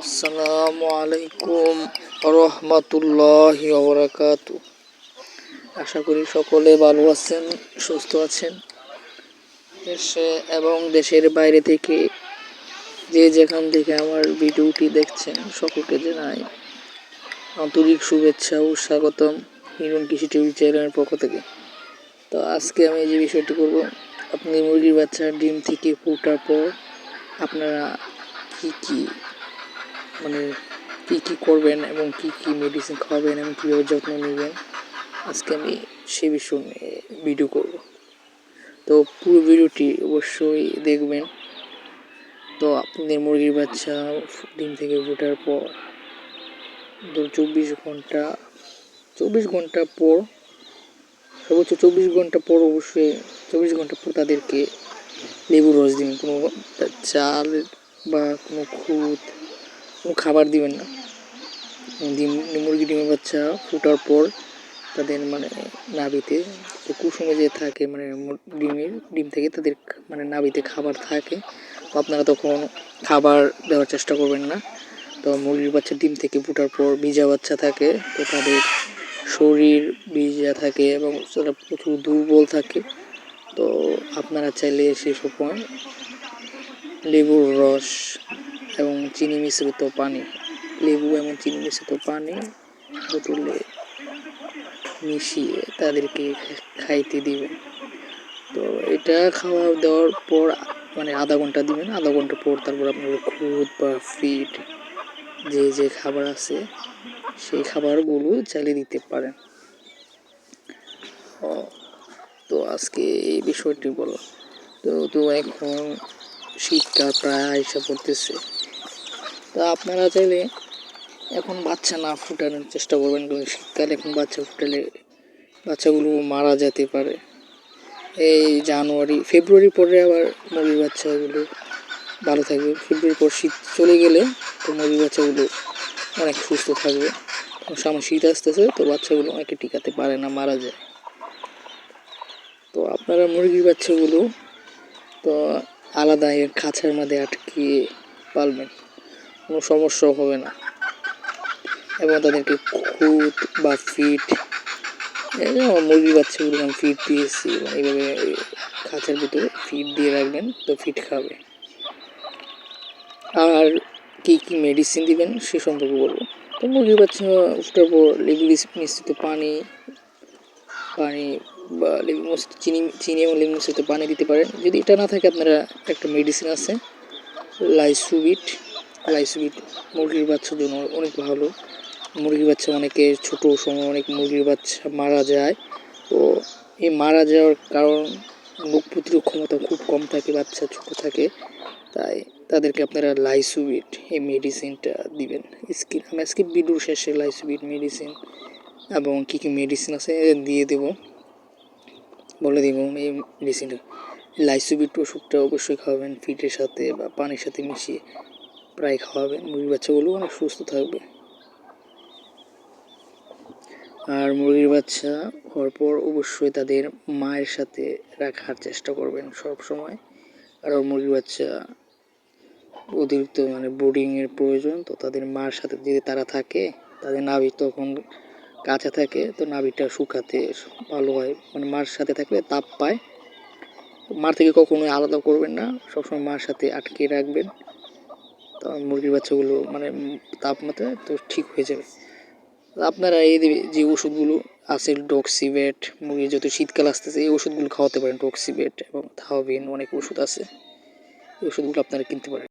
আসসালামু আলাইকুম রহমতুল্লাহি ওয়া বারাকাতুহু। আশা করি সকলে ভালো আছেন, সুস্থ আছেন। দেশে এবং দেশের বাইরে থেকে যে যেখান থেকে আমার ভিডিওটি দেখছেন সকলকে জানাই আন্তরিক শুভেচ্ছা ও স্বাগতম হিরণ কৃষি টিভি চ্যানেলের পক্ষ থেকে। তো আজকে আমি যে বিষয়টি করব, আপনি মুরগির বাচ্চা ডিম থেকে ফোটার পর আপনারা কি কি করবেন এবং কি মেডিসিন খাওয়াবেন এবং কীভাবে যত্ন নেবেন, আজকে আমি সে বিষয় নিয়ে ভিডিও করব। তো পুরো ভিডিওটি অবশ্যই দেখবেন। তো আপনাদের মুরগির বাচ্চা ডিম থেকে ফোটার পর ধরুন 24 ঘন্টা পর, সর্বোচ্চ 24 ঘন্টা পর, অবশ্যই 24 ঘন্টা পর তাদেরকে লেবুর রস দিবেন। কোনো চাল বা কোনো খুদ, কোনো খাবার দিবেন না। মুরগি ডিমের বাচ্চা ফোটার পর তাদের নাভিতে যে কুসুমে যে থাকে, ডিম থেকে তাদের নাভিতে খাবার থাকে। তো আপনারা তখন খাবার দেওয়ার চেষ্টা করবেন না। তো মুরগির বাচ্চা ডিম থেকে ফোটার পর ভিজা বাচ্চা থাকে, তো তাদের শরীর ভিজা থাকে এবং তারা প্রচুর দুর্বল থাকে। তো আপনারা চাইলে সে সময় লেবুর রস এবং চিনি মিশ্রিত পানি, লেবু এবং চিনি মিশ্রিত পানি বোতলে মিশিয়ে তাদেরকে খাইতে দিবেন। তো এটা খাওয়া দেওয়ার পর আধা ঘন্টা দিবেন। আধা ঘন্টা পর তারপর আপনার খুদ বা ফিড যে খাবার আছে সেই খাবারগুলো চালিয়ে দিতে পারেন। তো আজকে এই বিষয়টি বলো। তো এখন শীতকাল প্রায় আইসা পড়তেছে। তো আপনারা চাইলে এখন বাচ্চা না ফুটানোর চেষ্টা করবেন, কারণ শীতকালে এখন বাচ্চা ফুটালে বাচ্চাগুলো মারা যেতে পারে। এই ফেব্রুয়ারি পরে আবার মুরগির বাচ্চাগুলো ভালো থাকবে। ফেব্রুয়ারি পর শীত চলে গেলে তো মুরগির বাচ্চাগুলো অনেক সুস্থ থাকবে। সামনে শীত আসতেছে, তো বাচ্চাগুলো অনেকে টিকাতে পারে না, মারা যায়। তো আপনারা মুরগির বাচ্চাগুলো তো আলাদা খাঁচার মধ্যে আটকিয়ে পালবেন, কোনো সমস্যা হবে না। এবং তাদেরকে খুদ বা ফিড, মুরগির বাচ্চাগুলো আমি ফিড দিয়েছি, এইভাবে খাঁচার ভিতরে ফিড দিয়ে রাখবেন, তো ফিড খাবে। আর কি মেডিসিন দিবেন সে সম্পর্কে বলবো। তো মুরগির বাচ্চা ফোটার পর লেবু মিশ্রিত পানি বা চিনি এবং লেবু মিশ্রিত পানি দিতে পারেন। যদি এটা না থাকে, আপনারা একটা মেডিসিন আছে লাইসুবিট মুরগির বাচ্চার জন্য অনেক ভালো। মুরগির বাচ্চা ছোট সময় অনেক মুরগির বাচ্চা মারা যায়। তো এই মারা যাওয়ার কারণ রোগ প্রতিরোধ ক্ষমতা খুব কম থাকে, বাচ্চা ছোট থাকে। তাই তাদেরকে আপনারা লাইসুবিট এই মেডিসিনটা দিবেন। আমি আজকে ভিডিও শেষে লাইসুবিট মেডিসিন এবং কী মেডিসিন আছে বলে দিব। এই মেডিসিনটা লাইসুবিট ওষুধটা অবশ্যই খাওয়াবেন, ফিটের সাথে বা পানির সাথে মিশিয়ে প্রায় খাওয়াবেন। মুরগির বাচ্চাগুলো অনেক সুস্থ থাকবে। আর মুরগির বাচ্চা হওয়ার পর অবশ্যই তাদের মায়ের সাথে রাখার চেষ্টা করবেন সব সময়। কারণ মুরগির বাচ্চা অতিরিক্ত ব্রিডিংয়ের প্রয়োজন, তো তাদের মার সাথে যদি তারা থাকে, তাদের নাভি তখন কাছে থাকে, তো নাভিটা শুকাতে ভালো হয়। মার সাথে থাকলে তাপ পায়। মার থেকে কখনোই আলাদা করবেন না, সবসময় মার সাথে আটকে রাখবেন। তো মুরগির বাচ্চাগুলো তাপমাত্রা তো ঠিক হয়ে যাবে। আপনারা এই যে ওষুধগুলো আছে, ডক্সিভেট, মুরগি যত শীতকাল আসতেছে এই ওষুধগুলো খাওয়াতে পারেন। ডক্সিভেট এবং থাওবিন, অনেক ওষুধ আছে, এই ওষুধগুলো আপনারা কিনতে পারেন।